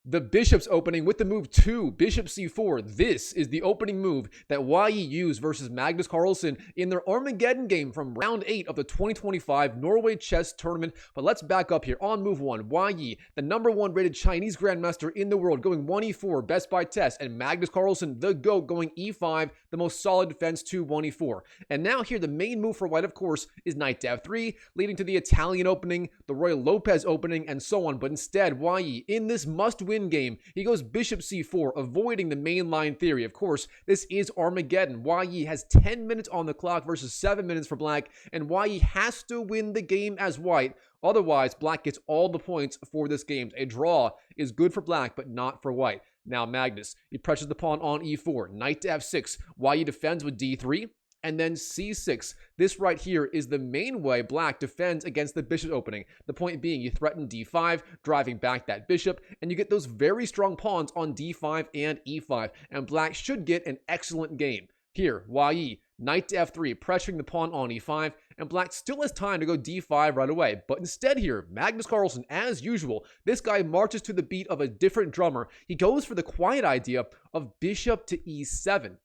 The bishop's opening with the move 2, bishop c4. This is the opening move that Wei Yi used versus Magnus Carlsen in their Armageddon game from round 8 of the 2025 Norway Chess Tournament. But let's back up here. On move 1, Wei Yi, the #1 rated Chinese grandmaster in the world, going 1e4, best by test, and Magnus Carlsen, the GOAT, going e5, the most solid defense to 1e4. And now here, the main move for white, of course, is knight to f3, leading to the Italian opening, the Roy Lopez opening, and so on. But instead, Wei Yi, in this must-win game, he goes bishop c4, avoiding the mainline theory. Of course, this is Armageddon. Wei Yi has 10 minutes on the clock versus 7 minutes for black, and Wei Yi has to win the game as white. Otherwise, black gets all the points for this game. A draw is good for black, but not for white. Now Magnus, he pressures the pawn on e4, knight to f6. Wei Yi defends with d3. And then c6. This right here is the main way black defends against the bishop opening. The point being, you threaten d5, driving back that bishop, and you get those very strong pawns on d5 and e5. And black should get an excellent game. Here, Wei Yi, knight to f3, pressuring the pawn on e5, and black still has time to go d5 right away. But instead here, Magnus Carlsen, as usual, this guy marches to the beat of a different drummer. He goes for the quiet idea of bishop to e7.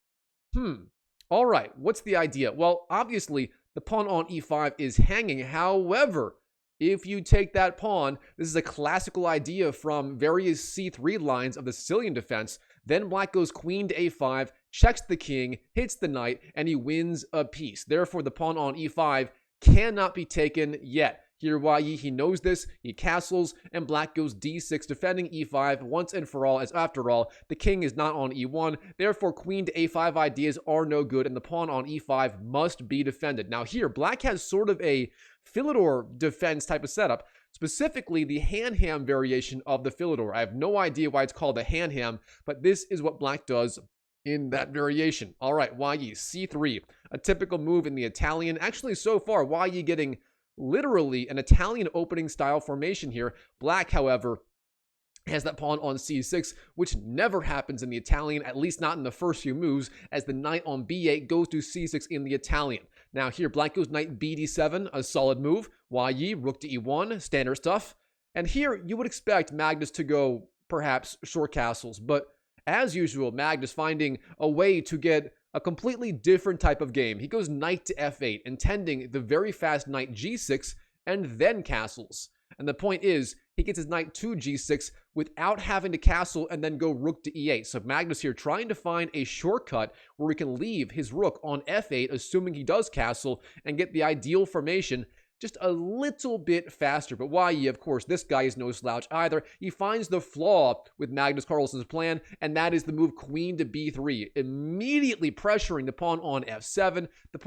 All right, what's the idea? Well, obviously, the pawn on e5 is hanging. However, if you take that pawn, this is a classical idea from various c3 lines of the Sicilian defense. Then black goes queen to a5, checks the king, hits the knight, and he wins a piece. Therefore, the pawn on e5 cannot be taken yet. Here, Wei Yi, he knows this, he castles, and black goes d6, defending e5 once and for all, as after all, the king is not on e1, therefore queen to a5 ideas are no good, and the pawn on e5 must be defended. Now here, black has sort of a Philidor defense type of setup, specifically the hand-ham variation of the Philidor. I have no idea why it's called the hand-ham, but this is what black does in that variation. All right, Wei Yi, c3, a typical move in the Italian. Actually, so far, Wei Yi getting literally an Italian opening style formation here. Black, however, has that pawn on c6, which never happens in the Italian, at least not in the first few moves, as the knight on b8 goes to c6 in the Italian. Now here, black goes knight bd7, a solid move. Wei Yi, rook to e1, standard stuff. And here, you would expect Magnus to go, perhaps, short castles, but as usual, Magnus finding a way to get a completely different type of game. He goes knight to f8, intending the very fast knight g6, and then castles. And the point is, he gets his knight to g6 without having to castle and then go rook to e8. So Magnus here trying to find a shortcut where he can leave his rook on f8, assuming he does castle, and get the ideal formation just a little bit faster. But Wei Yi, of course, this guy is no slouch either. He finds the flaw with Magnus Carlsen's plan, and that is the move queen to b3, immediately pressuring the pawn on f7. The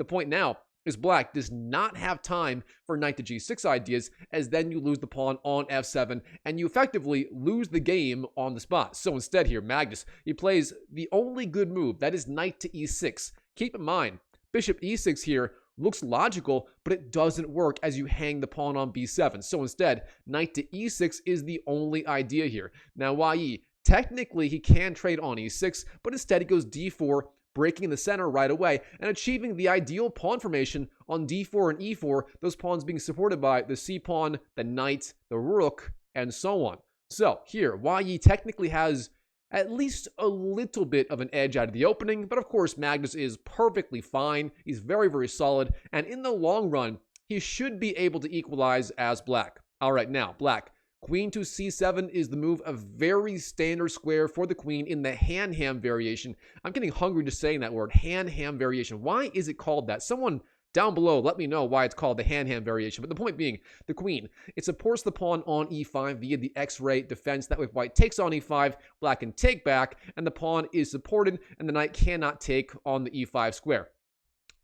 point now is black does not have time for knight to g6 ideas, as then you lose the pawn on f7, and you effectively lose the game on the spot. So instead here, Magnus, he plays the only good move, that is knight to e6. Keep in mind, bishop e6 here looks logical, but it doesn't work as you hang the pawn on b7. So instead, knight to e6 is the only idea here. Now, Wei Yi, technically he can trade on e6, but instead he goes d4, breaking in the center right away, and achieving the ideal pawn formation on d4 and e4, those pawns being supported by the c-pawn, the knight, the rook, and so on. So here, Wei Yi technically has at least a little bit of an edge out of the opening, but of course Magnus is perfectly fine. He's very, very solid, and in the long run, he should be able to equalize as black. All right, now, black. Queen to c7 is the move, a very standard square for the queen in the hand-ham variation. I'm getting hungry just saying that word, hand-ham variation. Why is it called that? Someone down below, let me know why it's called the hand-ham variation. But the point being, the queen, it supports the pawn on e5 via the x-ray defense. That way, if white takes on e5, black can take back, and the pawn is supported, and the knight cannot take on the e5 square.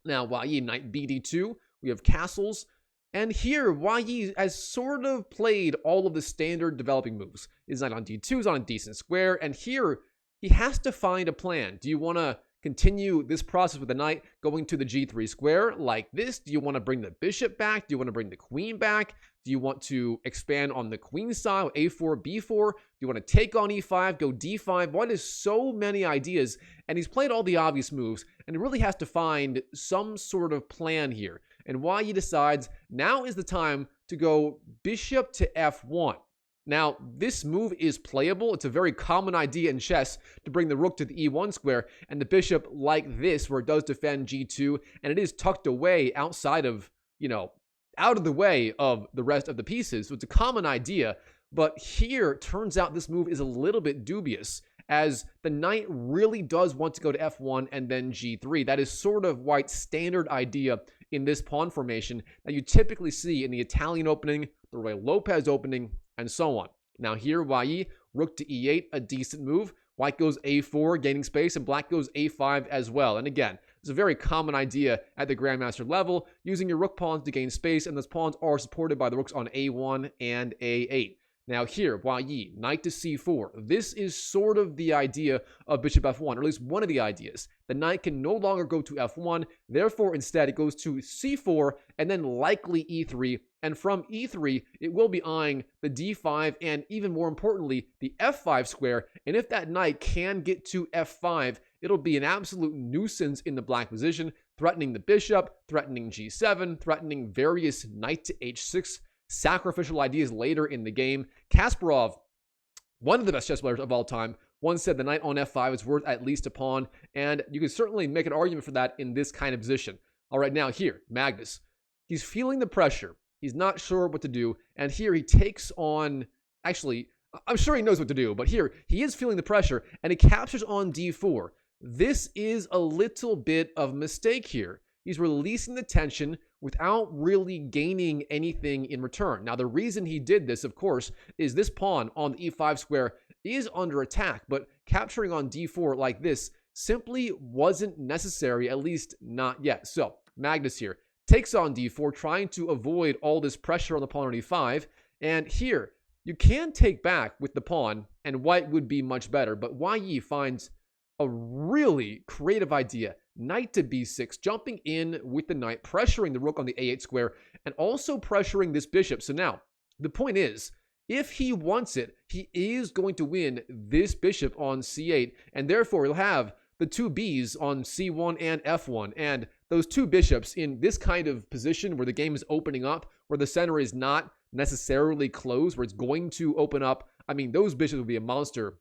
Now, Wei Yi, knight bd2, we have castles. And here, Wei Yi has sort of played all of the standard developing moves. His knight on d2 is on a decent square, and here, he has to find a plan. Do you want to continue this process with the knight going to the g3 square like this? Do you want to bring the bishop back? Do you want to bring the queen back? Do you want to expand on the queen side, a4, b4? Do you want to take on e5, go d5? Why there's so many ideas, and he's played all the obvious moves, and he really has to find some sort of plan here. And Wei Yi decides now is the time to go bishop to f1. Now, this move is playable. It's a very common idea in chess to bring the rook to the e1 square and the bishop like this, where it does defend g2, and it is tucked away outside of, out of the way of the rest of the pieces. So it's a common idea, but here it turns out this move is a little bit dubious, as the knight really does want to go to f1 and then g3. That is sort of White's standard idea in this pawn formation that you typically see in the Italian opening, the Roy Lopez opening, and so on. Now here, Wei Yi, rook to e8, a decent move. White goes a4, gaining space, and black goes a5 as well. And again, it's a very common idea at the grandmaster level, using your rook pawns to gain space, and those pawns are supported by the rooks on a1 and a8. Now here, Wei Yi, knight to c4. This is sort of the idea of bishop f1, or at least one of the ideas. The knight can no longer go to f1, therefore instead it goes to c4 and then likely e3. And from e3, it will be eyeing the d5 and even more importantly, the f5 square. And if that knight can get to f5, it'll be an absolute nuisance in the black position, threatening the bishop, threatening g7, threatening various knight to h6 sacrificial ideas later in the game. Kasparov, one of the best chess players of all time, once said the knight on f5 is worth at least a pawn, and you can certainly make an argument for that in this kind of position. All right, now here, Magnus. He's feeling the pressure. He's not sure what to do, and here he takes on, actually, I'm sure he knows what to do, but here he is feeling the pressure, and he captures on d4. This is a little bit of a mistake here. He's releasing the tension without really gaining anything in return. Now, the reason he did this, of course, is this pawn on the e5 square is under attack, but capturing on d4 like this simply wasn't necessary, at least not yet. So, Magnus here takes on d4, trying to avoid all this pressure on the pawn on e5, and here, you can take back with the pawn, and White would be much better, but Wei Yi finds a really creative idea. Knight to b6, jumping in with the knight, pressuring the rook on the a8 square, and also pressuring this bishop. So now, the point is, if he wants it, he is going to win this bishop on c8, and therefore he'll have the two b's on c1 and f1, and those two bishops in this kind of position where the game is opening up, where the center is not necessarily closed, where it's going to open up, I mean, those bishops will be a monster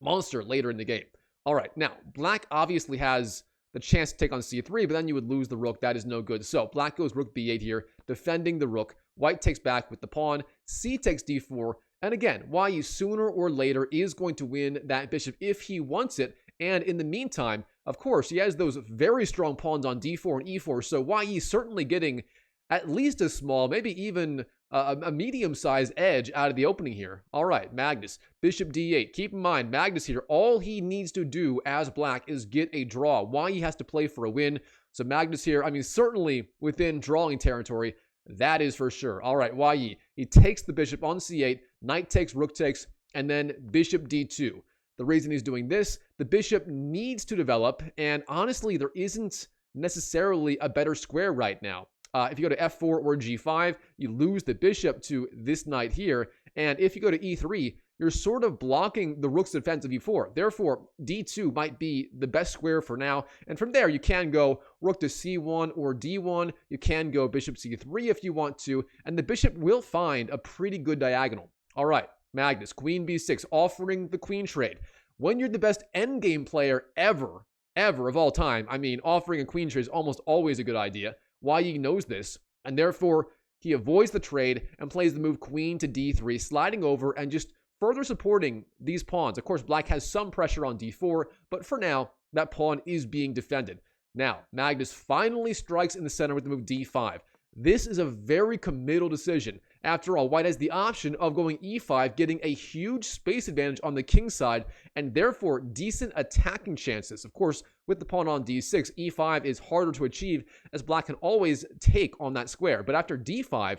later in the game. All right, now, black obviously has the chance to take on c3, but then you would lose the rook. That is no good. So black goes rook b8 here, defending the rook. White takes back with the pawn. C takes d4. And again, Wei Yi sooner or later is going to win that bishop if he wants it. And in the meantime, of course, he has those very strong pawns on d4 and e4. So Wei Yi certainly getting at least a small, maybe even a medium-sized edge out of the opening here. All right, Magnus, bishop d8. Keep in mind, Magnus here, all he needs to do as black is get a draw. Wei Yi has to play for a win. So Magnus here, I mean, certainly within drawing territory, that is for sure. All right, Wei Yi, he takes the bishop on c8, knight takes, rook takes, and then bishop d2. The reason he's doing this, the bishop needs to develop, and honestly, there isn't necessarily a better square right now. If you go to f4 or g5, you lose the bishop to this knight here. And if you go to e3, you're sort of blocking the rook's defense of e4. Therefore, d2 might be the best square for now. And from there, you can go rook to c1 or d1. You can go bishop c3 if you want to. And the bishop will find a pretty good diagonal. All right, Magnus, queen b6, offering the queen trade. When you're the best endgame player ever of all time, I mean, offering a queen trade is almost always a good idea. Wei Yi knows this, and therefore he avoids the trade and plays the move queen to d3, sliding over and just further supporting these pawns. Of course, black has some pressure on d4, but for now, that pawn is being defended. Now, Magnus finally strikes in the center with the move d5. This is a very committal decision. After all, White has the option of going e5, getting a huge space advantage on the king side, and therefore decent attacking chances. Of course, with the pawn on d6, e5 is harder to achieve, as black can always take on that square. But after d5,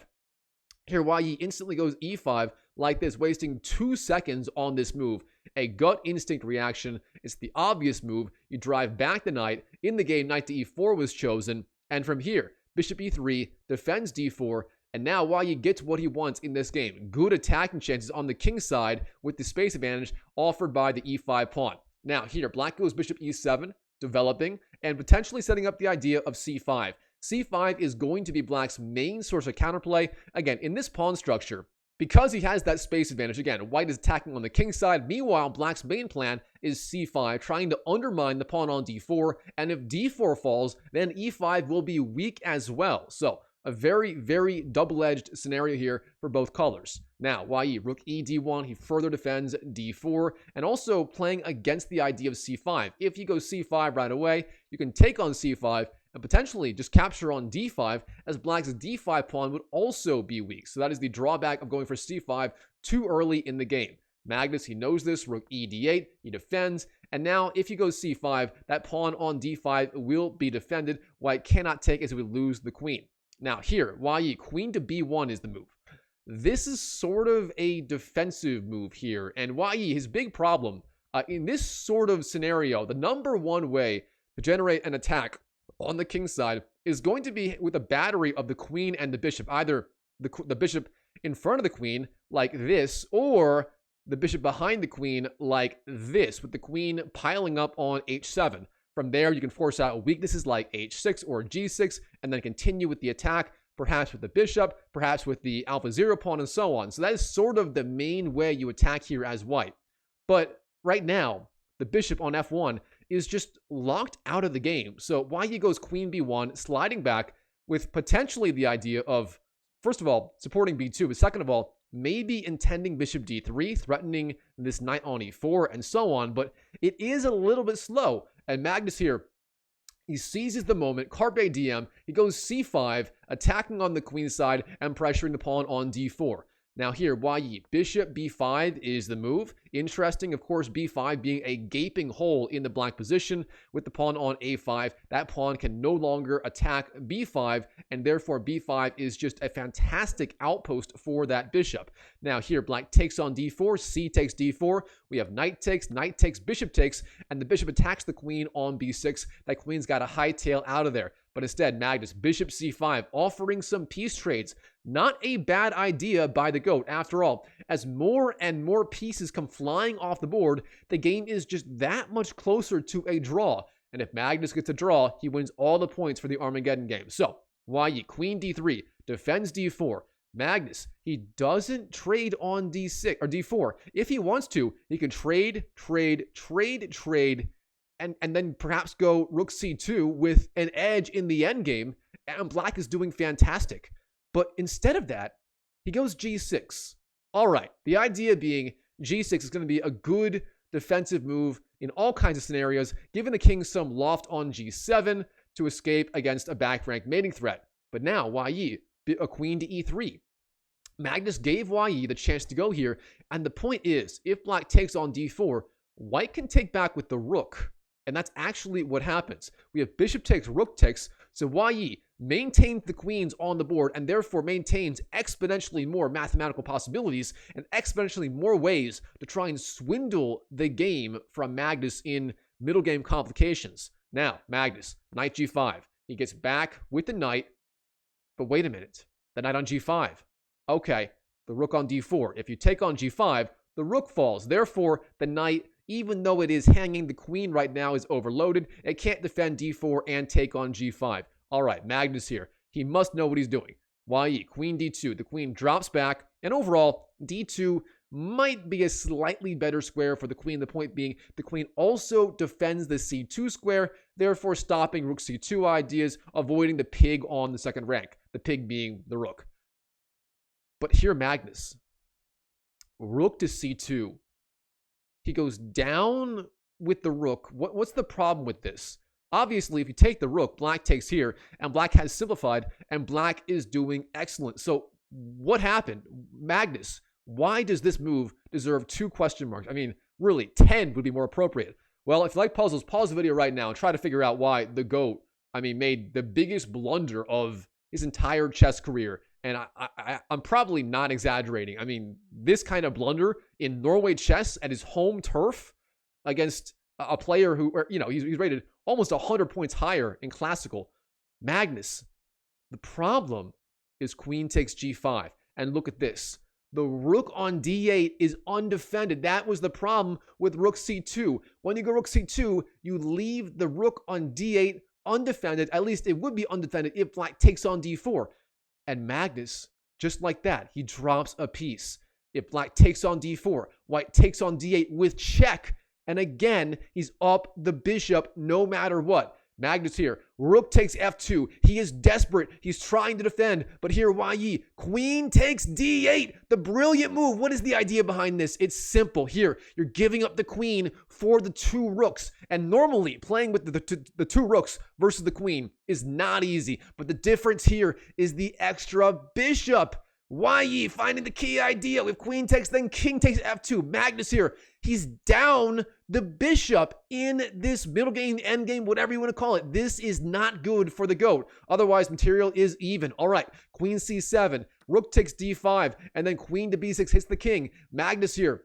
here Wei Yi instantly goes e5 like this, wasting 2 seconds on this move. A gut instinct reaction. It's the obvious move. You drive back the knight. In the game, knight to e4 was chosen. And from here, bishop e3, defends d4, and now Wei Yi gets what he wants in this game. Good attacking chances on the king side with the space advantage offered by the e5 pawn. Now here, black goes bishop e7, developing, and potentially setting up the idea of c5. c5 is going to be black's main source of counterplay. Again, in this pawn structure, Because he has that space advantage, again, white is attacking on the king side. Meanwhile, black's main plan is c5, trying to undermine the pawn on d4. And if d4 falls, then e5 will be weak as well. So a very, very double-edged scenario here for both colors. Now, Wei Yi, rook e d1, he further defends d4, and also playing against the idea of c5. If you go c5 right away, you can take on c5 and potentially just capture on d5, as black's d5 pawn would also be weak. So that is the drawback of going for c5 too early in the game. Magnus, he knows this, rook e d8, he defends, and now if you go c5, that pawn on d5 will be defended. White cannot take as he would lose the queen. Now here, Wei Yi, queen to b1 is the move. This is sort of a defensive move here, and Wei Yi, his big problem in this sort of scenario, the number one way to generate an attack on the king side is going to be with a battery of the queen and the bishop, either the bishop in front of the queen like this, or the bishop behind the queen like this, with the queen piling up on h7. From there, you can force out weaknesses like h6 or g6, and then continue with the attack, perhaps with the bishop, perhaps with the alpha 0 pawn, and so on. So that is sort of the main way you attack here as white. But right now, the bishop on f1 is just locked out of the game. So Wei Yi goes queen b1, sliding back with potentially the idea of, first of all, supporting b2, but second of all, maybe intending bishop d3, threatening this knight on e4, and so on. But it is a little bit slow. And Magnus here, he seizes the moment, carpe diem, he goes c5, attacking on the queen side and pressuring the pawn on d4. Now here, Wei Yi, bishop b5 is the move. Interesting, of course, b5 being a gaping hole in the black position. With the pawn on a5, that pawn can no longer attack b5, and therefore b5 is just a fantastic outpost for that bishop. Now here, black takes on d4, c takes d4. We have knight takes, bishop takes, and the bishop attacks the queen on b6. That queen's got a hightail out of there. But instead, Magnus, bishop c5, offering some piece trades. Not a bad idea by the GOAT. After all, as more and more pieces come flying off the board, the game is just that much closer to a draw. And if Magnus gets a draw, he wins all the points for the Armageddon game. So, Wei Yi, queen d3, defends d4. Magnus, he doesn't trade on d6 or d4. If he wants to, he can trade, and then perhaps go rook c2 with an edge in the endgame, and black is doing fantastic. But instead of that, he goes g6. All right, the idea being g6 is going to be a good defensive move in all kinds of scenarios, giving the king some loft on g7 to escape against a back rank mating threat. But now, Wei Yi, a queen to e3. Magnus gave Wei Yi the chance to go here, and the point is, if black takes on d4, white can take back with the rook. And that's actually what happens. We have bishop takes, rook takes. So Wei Yi maintains the queens on the board and therefore maintains exponentially more mathematical possibilities and exponentially more ways to try and swindle the game from Magnus in middle game complications. Now, Magnus, knight g5. He gets back with the knight. But wait a minute. The knight on g5. Okay, the rook on d4. If you take on g5, the rook falls. Therefore, the knight, even though it is hanging, the queen right now is overloaded. It can't defend d4 and take on g5. All right, Magnus here. He must know what he's doing. Wei Yi, queen d2. The queen drops back, and overall, d2 might be a slightly better square for the queen. The point being, the queen also defends the c2 square, therefore stopping rook c2 ideas, avoiding the pig on the second rank, the pig being the rook. But here, Magnus, rook to c2. He goes down with the rook. What's the problem with this? Obviously, if you take the rook, black takes here, and black has simplified, and black is doing excellent. So what happened? Magnus, why does this move deserve 2 question marks? I mean, really, 10 would be more appropriate. Well, if you like puzzles, pause the video right now and try to figure out why the GOAT, made the biggest blunder of his entire chess career. And I'm probably not exaggerating. I mean, this kind of blunder in Norway chess at his home turf against a player who, he's rated almost 100 points higher in classical. Magnus, the problem is queen takes g5. And look at this. The rook on d8 is undefended. That was the problem with rook c2. When you go rook c2, you leave the rook on d8 undefended. At least it would be undefended if black takes on d4. And Magnus, Just like that, he drops a piece. If black takes on d4, white takes on d8 with check. And again, he's up the bishop no matter what. Magnus here. Rook takes f2. He is desperate. He's trying to defend. But here, Wei Yi. Queen takes d8. The brilliant move. What is the idea behind this? It's simple. Here, you're giving up the queen for the 2 rooks. And normally, playing with the 2 rooks versus the queen is not easy. But the difference here is the extra bishop. Wei Yi finding the key idea. If queen takes, then king takes f2. Magnus here. He's down the bishop in this middle game, end game, whatever you want to call it. This is not good for the GOAT. Otherwise, material is even. All right, queen c7. Rook takes d5. And then queen to b6 hits the king. Magnus here.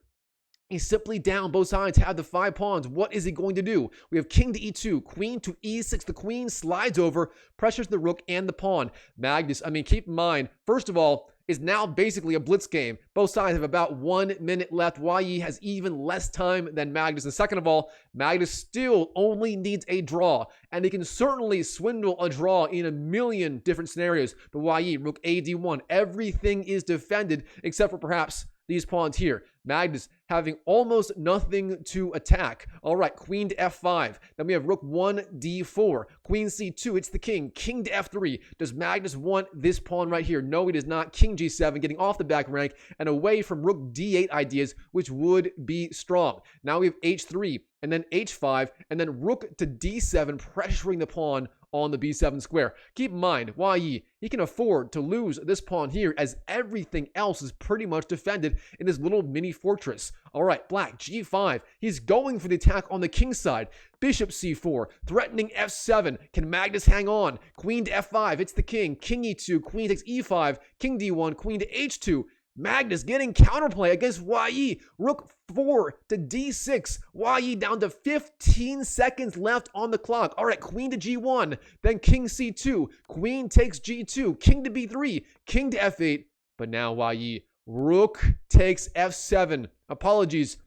He's simply down. Both sides have the 5 pawns. What is he going to do? We have king to e2, queen to e6. The queen slides over, pressures the rook and the pawn. Magnus, keep in mind, first of all, is now basically a blitz game. Both sides have about 1 minute left. Wei Yi has even less time than Magnus. And second of all, Magnus still only needs a draw. And he can certainly swindle a draw in a million different scenarios. But Wei Yi, rook a d1. Everything is defended except for perhaps these pawns here. Magnus having almost nothing to attack. All right, queen to f5. Then we have rook 1, d4. Queen c2, it's the king. King to f3. Does Magnus want this pawn right here? No, he does not. King g7, getting off the back rank and away from rook d8 ideas, which would be strong. Now we have h3, and then h5, and then rook to d7, pressuring the pawn on the b7 square. Keep in mind, Wei Yi, he can afford to lose this pawn here as everything else is pretty much defended in this little mini fortress. All right, black, g5. He's going for the attack on the king side. Bishop c4, threatening f7. Can Magnus hang on? Queen to f5, it's the king. King e2, queen takes e5, king d1, queen to h2. Magnus getting counterplay against Wei Yi. Rook 4 to d6. Wei Yi down to 15 seconds left on the clock. All right, queen to g1. Then king c2. Queen takes g2. King to b3. King to f8. But now Wei Yi. Rook takes f7. Apologies.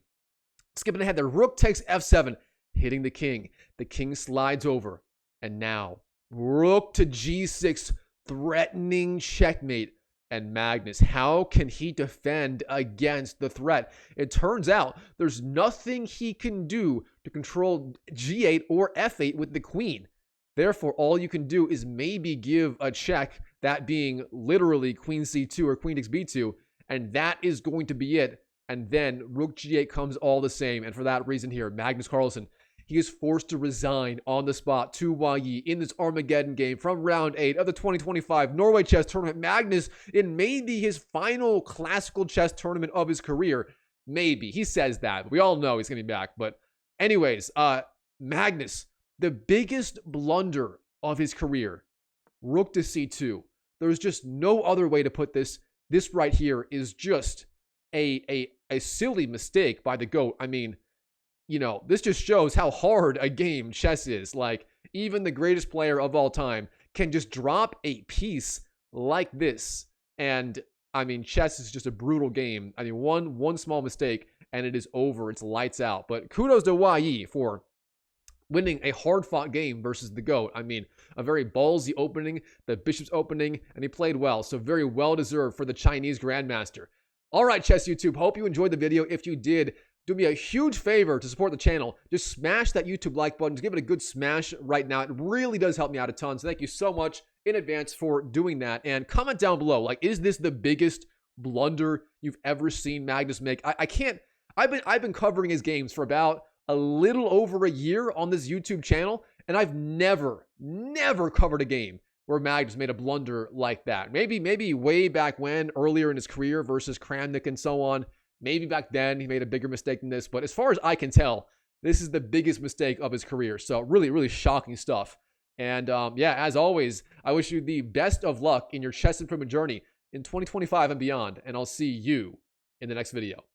Skipping ahead there. Rook takes f7. Hitting the king. The king slides over. And now rook to g6. Threatening checkmate. And Magnus, how can he defend against the threat? It turns out there's nothing he can do to control g8 or f8 with the queen. Therefore, all you can do is maybe give a check, that being literally queen c2 or queen takes b2, and that is going to be it. And then rook g8 comes all the same. And for that reason here, Magnus Carlsen, he is forced to resign on the spot to Wei Yi in this Armageddon game from round 8 of the 2025 Norway Chess Tournament. Magnus, it may be his final classical chess tournament of his career. Maybe. He says that. We all know he's going to be back. But anyways, Magnus, the biggest blunder of his career, rook to c2. There's just no other way to put this. This right here is just a silly mistake by the GOAT. This just shows how hard a game chess is. Like, even the greatest player of all time can just drop a piece like this. And, chess is just a brutal game. One small mistake, and it is over. It's lights out. But kudos to Wei Yi for winning a hard-fought game versus the GOAT. A very ballsy opening, the bishop's opening, and he played well. So very well-deserved for the Chinese Grandmaster. All right, Chess YouTube. Hope you enjoyed the video. If you did, do me a huge favor to support the channel. Just smash that YouTube like button. Just give it a good smash right now. It really does help me out a ton. So thank you so much in advance for doing that. And comment down below, like, is this the biggest blunder you've ever seen Magnus make? I can't. I've been covering his games for about a little over a year on this YouTube channel, and I've never covered a game where Magnus made a blunder like that. Maybe way back when, earlier in his career versus Kramnik and so on. Maybe back then he made a bigger mistake than this, but as far as I can tell, this is the biggest mistake of his career. So really, really shocking stuff. And as always, I wish you the best of luck in your chess improvement journey in 2025 and beyond. And I'll see you in the next video.